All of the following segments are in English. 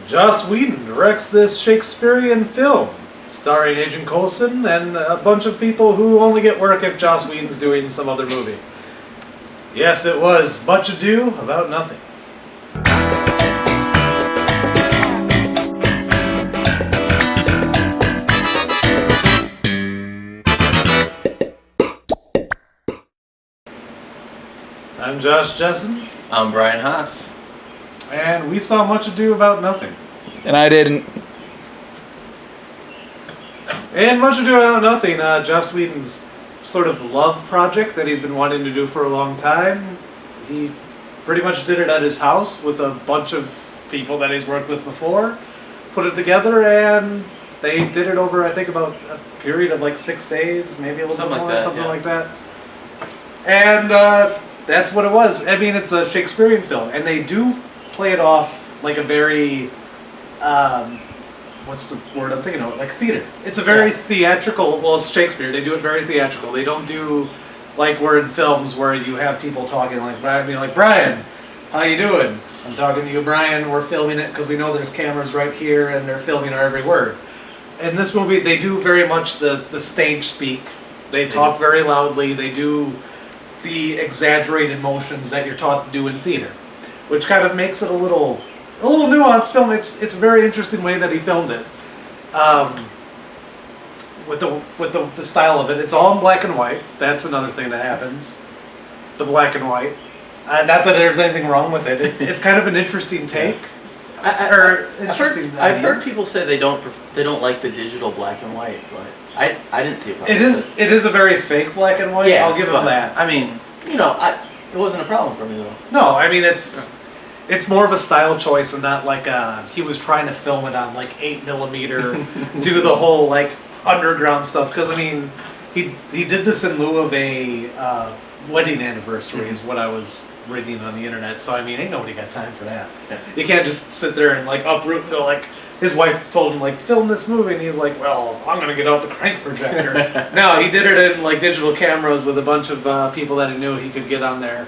Joss Whedon directs this Shakespearean film, starring Agent Coulson and a bunch of people who only get work if Joss Whedon's doing some other movie. Yes, it was Much Ado About Nothing. I'm Josh Jessen. I'm Brian Haas. And we saw Much Ado About Nothing. And I didn't. And Much Ado About Nothing, Joss Whedon's sort of love project that he's been wanting to do for a long time. He pretty much did it at his house with a bunch of people that he's worked with before, put it together, and they did it over, I think, about a period of like 6 days, maybe a little bit more, something like that. And that's what it was. I mean, it's a Shakespearean film, and they do play it off like a very, what's the word I'm thinking of? Like theater. It's a very theatrical, well, it's Shakespeare, they do it very theatrical. They don't do like we're in films where you have people talking like Brian, being like, Brian, how you doing? I'm talking to you, Brian, we're filming it because we know there's cameras right here and they're filming our every word. In this movie, they do very much the stage speak. They talk very loudly, they do the exaggerated motions that you're taught to do in theater, which kind of makes it a little nuanced film. It's a very interesting way that he filmed it, with the style of it. It's all in black and white. That's another thing that happens. The black and white. Not that there's anything wrong with it. It's kind of an interesting take. I've heard people say they don't like the digital black and white, but I didn't see a problem. It is a very fake black and white. Yes, I'll give them that. I mean, it wasn't a problem for me though. No, I mean it's more of a style choice and not like he was trying to film it on like 8mm, do the whole like underground stuff. Because I mean, he did this in lieu of a wedding anniversary, is what I was reading on the internet. So I mean, ain't nobody got time for that. Yeah. You can't just sit there and like uproot and go like. His wife told him, like, film this movie, and he's like, well, I'm going to get out the crank projector. No, he did it in, like, digital cameras with a bunch of people that he knew he could get on there.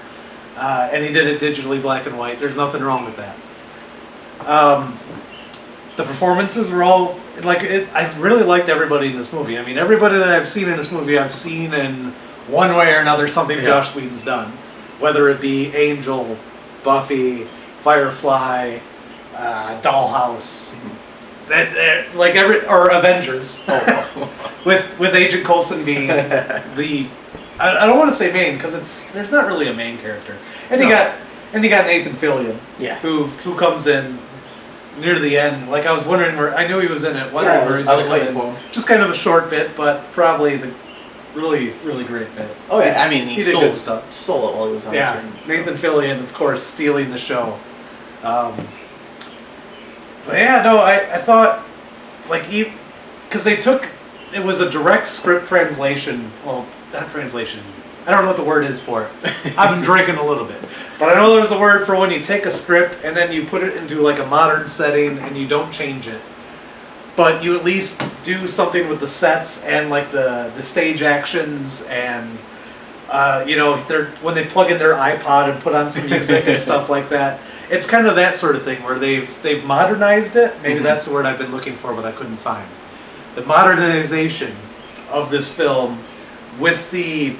And he did it digitally black and white. There's nothing wrong with that. The performances were all, like, I really liked everybody in this movie. I mean, everybody that I've seen in this movie, I've seen in one way or another something Joss Whedon's done. Whether it be Angel, Buffy, Firefly, Dollhouse, or Avengers, with Agent Coulson being the I don't want to say main because there's not really a main character, and you got Nathan Fillion, who comes in near the end. Like I was wondering where I knew he was in it. I was waiting for him. Just kind of a short bit, but probably the really great bit. Oh yeah, I mean he did good stuff. Stole it while he was on screen. Nathan Fillion, of course, stealing the show. But yeah, no, I thought, like, because it was a direct script translation, well, not translation, I don't know what the word is for it. I've been drinking a little bit. But I know there's a word for when you take a script and then you put it into, like, a modern setting and you don't change it. But you at least do something with the sets and, like, the stage actions and, when they plug in their iPod and put on some music and stuff like that. It's kind of that sort of thing where they've modernized it. Maybe that's the word I've been looking for, but I couldn't find. The modernization of this film with the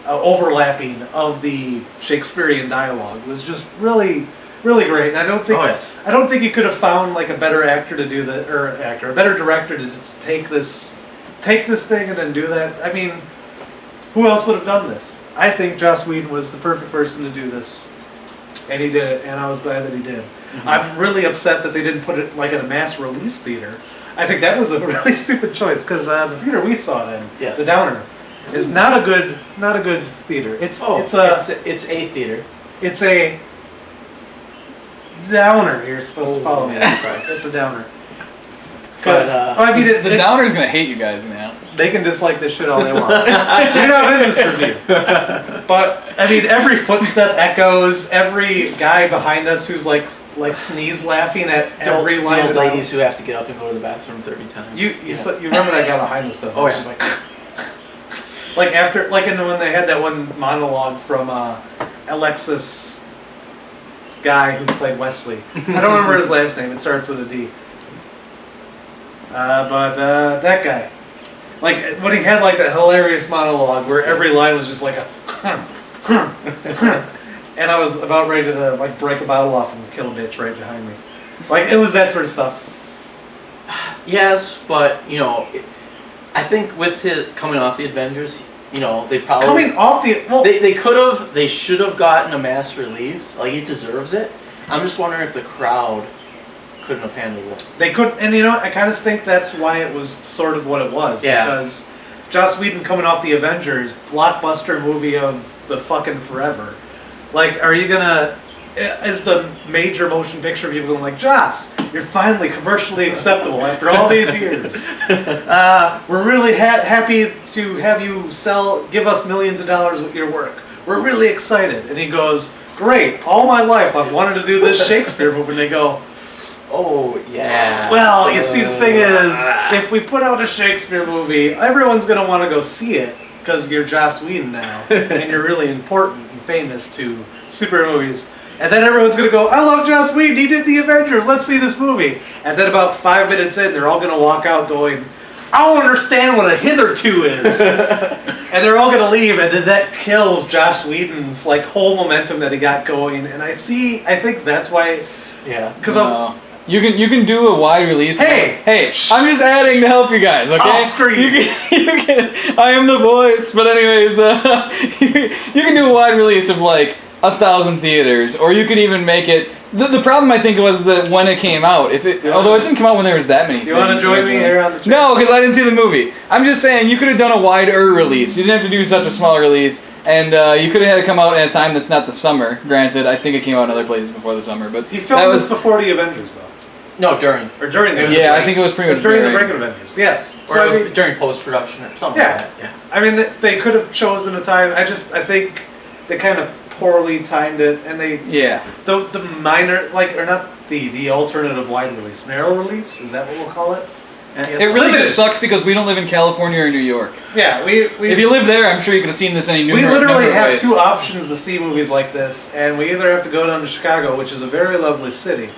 overlapping of the Shakespearean dialogue was just really, really great. And I don't think you could have found like a better actor to do that, or a better director to just take this thing and then do that. I mean, who else would have done this? I think Joss Whedon was the perfect person to do this. And he did it, and I was glad that he did. Mm-hmm. I'm really upset that they didn't put it like in a mass release theater. I think that was a really stupid choice because the theater we saw it in, the Downer, is not a good theater. It's a theater. It's a Downer. You're supposed to follow me. I'm sorry. It's a Downer. The Downer's gonna hate you guys now. They can dislike this shit all they want. You're not in this review. But I mean, every footstep echoes. Every guy behind us who's like sneeze laughing at every line. The ladies who have to get up and go to the bathroom 30 times. You remember that guy behind us stuff? Oh yeah. Just like when they had that one monologue from Alexis guy who played Wesley. I don't remember his last name. It starts with a D. But that guy, like when he had like that hilarious monologue where every line was just like a, and I was about ready to like break a bottle off and kill a bitch right behind me. Like it was that sort of stuff. Yes, but I think with his coming off the Avengers, they probably Coming off the well, they should have gotten a mass release. Like he deserves it. I'm just wondering if the crowd couldn't have handled it. they could, and I kind of think that's why it was sort of what it was. Yeah. Because Joss Whedon coming off the Avengers, blockbuster movie of the fucking forever. Like, are you gonna? Is the major motion picture people going like, Joss, you're finally commercially acceptable after all these years. We're really happy to have you give us millions of dollars with your work. We're really excited. And he goes, great, all my life I've wanted to do this Shakespeare movie. And they go, oh, yeah. well, you see, the thing is, if we put out a Shakespeare movie, everyone's going to want to go see it because you're Joss Whedon now. And you're really important and famous to superhero movies. And then everyone's going to go, I love Joss Whedon, he did the Avengers, let's see this movie. And then about 5 minutes in, they're all going to walk out going, I don't understand what a hitherto is. And they're all going to leave, and then that kills Joss Whedon's like whole momentum that he got going. And I think that's why. Yeah. Because You can do a wide release. Hey! I'm just adding to help you guys, okay? Off screen. You can, I am the voice, but anyways, you can do a wide release of like 1,000 theaters, or you could even make it. The problem I think was that when it came out, although it didn't come out when there was that many. Do you want to join me here on the chat? No, because I didn't see the movie. I'm just saying you could have done a wider release. You didn't have to do such a small release, and you could have had it come out at a time that's not the summer. Granted, I think it came out in other places before the summer, but He filmed this before the Avengers, though. No, during. Or during the Yeah, I think it was pretty much during the break of Avengers. Yes. Or it was during post-production or something Yeah. like that. Yeah. I mean, they could have chosen a time. I think they kind of poorly timed it, and the minor, like, or not the alternative wide release, narrow release, is that what we'll call it? It really just sucks because we don't live in California or New York. Yeah, if you live there, I'm sure you could have seen this any We number literally of have ways. two options to see movies like this, and we either have to go down to Chicago, which is a very lovely city,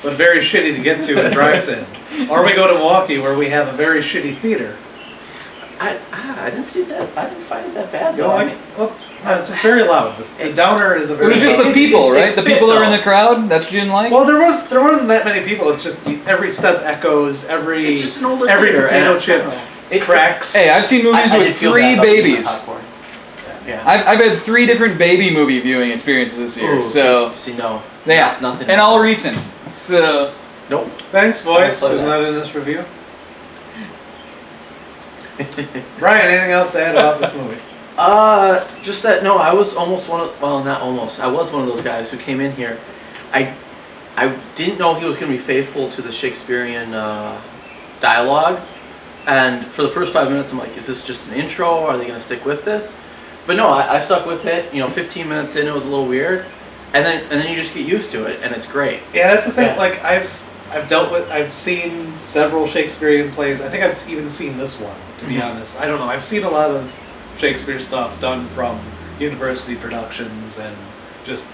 but very shitty to get to and drive thin, or we go to Milwaukee, where we have a very shitty theater. I didn't see that. I didn't find it that bad though. It's just very loud. The downer is a It very. was just loud. the people, right? The fit, people that were in though. the crowd. That's what you didn't like. Well, there weren't that many people. It's just every step echoes, It's just an older every theater, potato and chip it cracks. Hey, I've seen movies I with did feel 3 bad about eating babies. popcorn. Yeah. I've had 3 different baby movie viewing experiences this year. Ooh, so see, no. yeah, Nothing. and all recent. So Nope. Thanks, voice. I'll play Who's that. not in this review? Brian, anything else to add about this movie? Just that, no, I was almost not almost. I was one of those guys who came in here. I didn't know he was going to be faithful to the Shakespearean dialogue. And for the first 5 minutes, I'm like, is this just an intro? Are they going to stick with this? But no, I stuck with it. 15 minutes in, it was a little weird. And then you just get used to it, and it's great. Yeah, that's the thing. Yeah. Like I've seen several Shakespearean plays. I think I've even seen this one, to be honest. I don't know. I've seen a lot of Shakespeare stuff done from university productions and just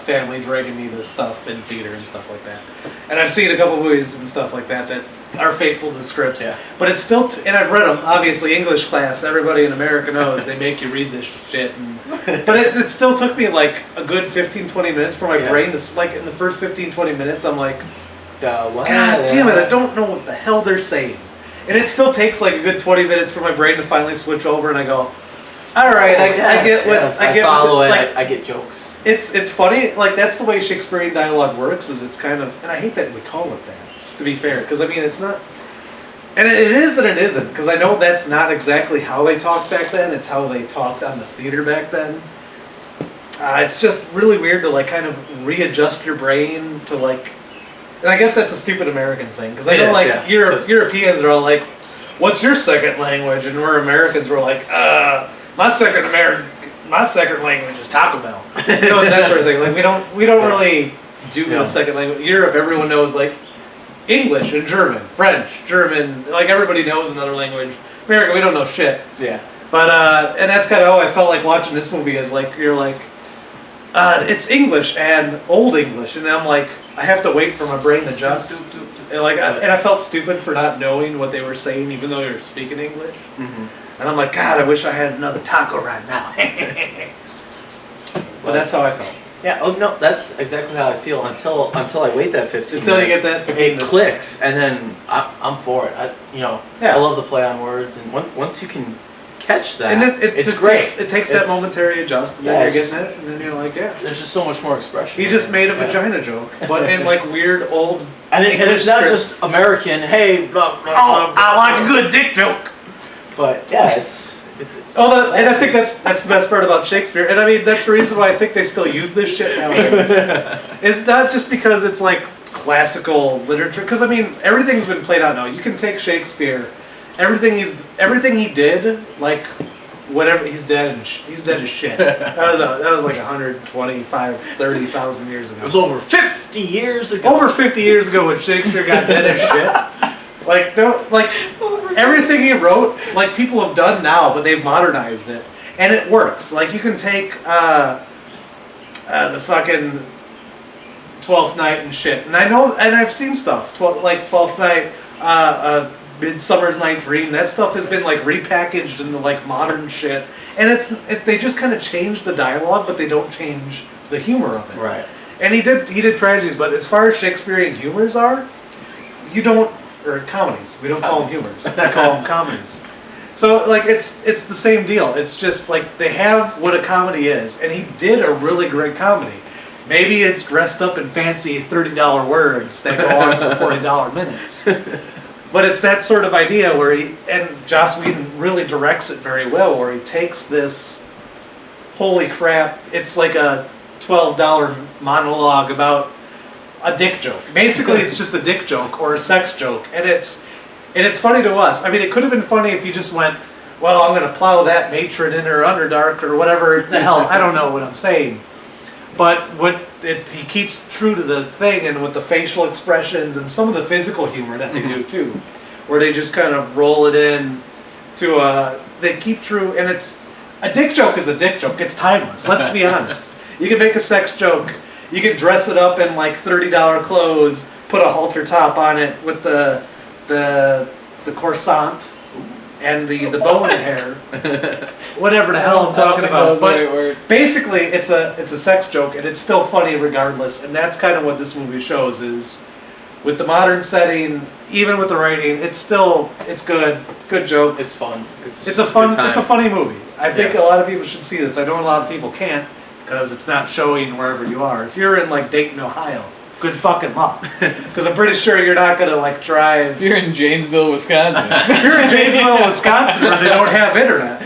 families writing me this stuff in theater and stuff like that. And I've seen a couple movies and stuff like that that are faithful to scripts. Yeah. But it's still, and I've read them, obviously, English class. Everybody in America knows they make you read this shit. But it still took me like a good 15, 20 minutes for my brain to, like, in the first 15, 20 minutes, I'm like, God damn it, I don't know what the hell they're saying. And it still takes like a good 20 minutes for my brain to finally switch over, and I go, all right, I get what I follow it. I get jokes. It's funny, like that's the way Shakespearean dialogue works. Is it's kind of, and I hate that we call it that. To be fair, because I mean it's not, and it is and it isn't. Because I know that's not exactly how they talked back then. It's how they talked on the theater back then. It's just really weird to like kind of readjust your brain to like. And I guess that's a stupid American thing, because I know like Europeans are all like, "What's your second language?" And we're Americans, we're like, my second language is Taco Bell." You know, that sort of thing. Like we don't really do the second language. Europe, everyone knows like English and German, French, German. Like everybody knows another language. America, we don't know shit. Yeah. But and that's kind of how I felt like watching this movie. Is like you're like, it's English and Old English, and I'm like, I have to wait for my brain to adjust. And I felt stupid for not knowing what they were saying, even though they were speaking English. And I'm like, God, I wish I had another taco right now. But that's how I felt. Yeah. Oh no, that's exactly how I feel until I wait that 15 Until minutes. you get that 15 it minutes. clicks, and then I'm for it. I love the play on words, and once you can catch that, And then it's just great. takes that momentary adjust, and then you're getting it, and then you're like, yeah. There's just so much more expression. He just made a vagina joke, but in like weird old and it's not script. just American. Hey, blah, blah, Oh, blah, I like a blah. good dick joke. But yeah, it's And I think that's the best part about Shakespeare. And I mean, that's the reason why I think they still use this shit nowadays. It's not just because it's like classical literature. Because I mean, everything's been played out now. You can take Shakespeare, everything he did, like whatever, he's dead as shit. That was like 125, 30,000 years ago. It was over 50 years ago. Over 50 years ago when Shakespeare got dead as shit. Like everything he wrote, like people have done now, but they've modernized it, and it works. Like you can take the fucking 12th Night and shit, and I know, and I've seen stuff, 12th Night, Midsummer's Night Dream. That stuff has been like repackaged into like modern shit, and they just kind of change the dialogue, but they don't change the humor of it. Right. And he did tragedies, but as far as Shakespearean humors are, or comedies. We don't call them humors. We call them comedies. So like it's the same deal. It's just like they have what a comedy is, and he did a really great comedy. Maybe it's dressed up in fancy $30 words that go on for $40 minutes. But it's that sort of idea where Joss Whedon really directs it very well, where he takes this, holy crap, it's like a $12 monologue about a dick joke. Basically, it's just a dick joke or a sex joke, and it's funny to us. I mean, it could have been funny if you just went, well, I'm going to plow that matron in her underdark or whatever the hell. I don't know what I'm saying. But he keeps true to the thing, and with the facial expressions and some of the physical humor that they do too, where they just kind of roll it in to they keep true, and it's a dick joke is a dick joke. It's timeless. Let's be honest. You can make a sex joke. You can dress it up in like $30 clothes, put a halter top on it with the corset and the bow in the hair, whatever the hell I'm talking about. But basically, it's a sex joke, and it's still funny regardless. And that's kind of what this movie shows is, with the modern setting, even with the writing, it's good jokes. It's fun. It's a funny movie. I think a lot of people should see this. I know a lot of people can't, because it's not showing wherever you are. If you're in like Dayton, Ohio, good fucking luck. Because I'm pretty sure you're not gonna like drive. If you're in Janesville, Wisconsin. If you're in Janesville, Wisconsin, where they don't have internet,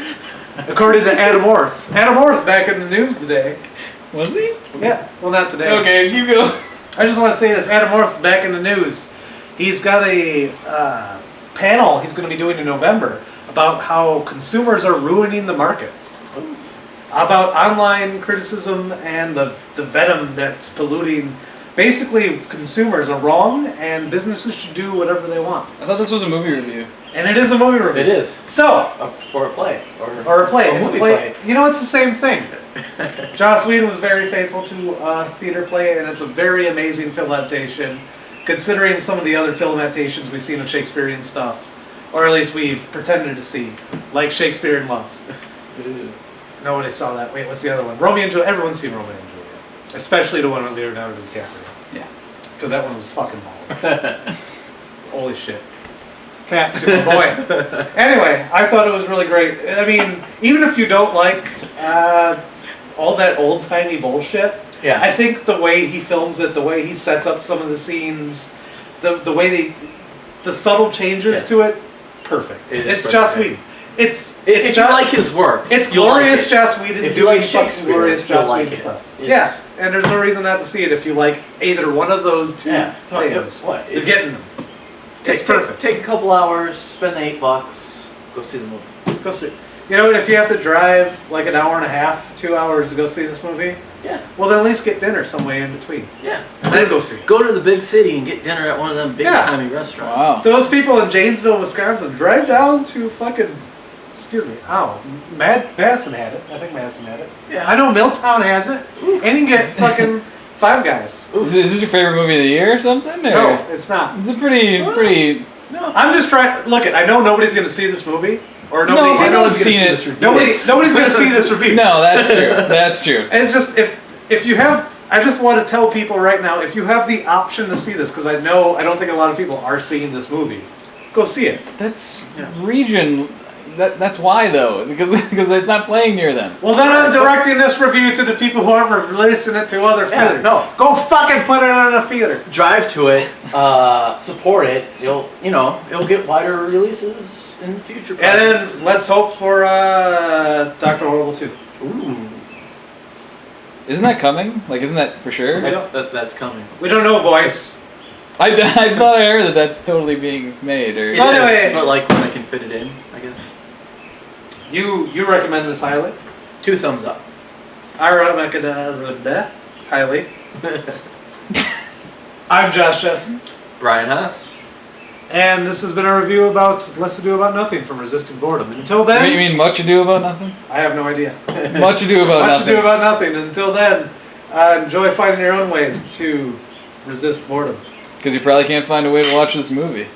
according to Adam Orth. Adam Orth back in the news today. Was he? Yeah. Well, not today. Okay, you go. I just want to say this. Adam Orth's back in the news. He's got a panel he's going to be doing in November about how consumers are ruining the market. About online criticism and the venom that's polluting. Basically, consumers are wrong, and businesses should do whatever they want. I thought this was a movie review. And it is a movie review. It is. So. Or a play. Or a play. It's movie a play. You know, it's the same thing. Joss Whedon was very faithful to theater play, and it's a very amazing film adaptation, considering some of the other film adaptations we've seen of Shakespearean stuff, or at least we've pretended to see, like Shakespeare in Love. Nobody saw that. Wait, what's the other one? Romeo and Juliet. Everyone's seen Romeo and Juliet. Especially the one with Leonardo DiCaprio. Yeah. Because that one was fucking balls. Holy shit. Cat to my boy. Anyway, I thought it was really great. I mean, even if you don't like all that old-timey bullshit, yeah. I think the way he films it, the way he sets up some of the scenes, the way the subtle changes to it, perfect. It's Joss Whedon. If you like his work, it's glorious Joss Whedon. If you like Shakespeare, glorious Joss like Whedon stuff. Yeah, and there's no reason not to see it if you like either one of those two things. You're getting them. It's perfect. Take a couple hours, spend the $8, go see the movie. Go see. You know, if you have to drive like an hour and a half, 2 hours to go see this movie, well, then at least get dinner somewhere in between. Yeah. And then go see it. Go to the big city and get dinner at one of them big timey restaurants. Wow. Those people in Janesville, Wisconsin, drive down to fucking excuse me. Oh, Madison had it. I think Madison had it. Yeah. I know Milltown has it. And you can get fucking Five Guys. Is this your favorite movie of the year or something? Or? No, it's not. It's a pretty. No. I'm just trying. Look, I know nobody's gonna see this movie, or No, nobody. people have nobody's gonna seen see it. this review. Nobody's gonna see this review. No, that's true. That's true. And it's just if you have. I just want to tell people right now, if you have the option to see this, because I don't think a lot of people are seeing this movie, go see it. That's region. That's why though, because it's not playing near them. Well, then I'm directing this review to the people who aren't releasing it to other theaters. no. Go fucking put it on a theater. Drive to it, support it. It'll get wider releases in future And projects. then let's hope for Dr. Horrible 2. Ooh, Isn't that coming? Like, isn't that for sure? that's coming. We don't know voice. I thought I heard that that's totally being made. Or So anyway- But like when I can fit it in, I guess. You recommend this highly? 2 thumbs up. I recommend it highly. I'm Josh Jessen, Brian Haas. and this has been a review about Less Ado About Nothing from Resisting Boredom. Until then, you mean Much Ado About Nothing? I have no idea. Much Ado About Much Nothing. Ado About Nothing. Until then, enjoy finding your own ways to resist boredom. Because you probably can't find a way to watch this movie.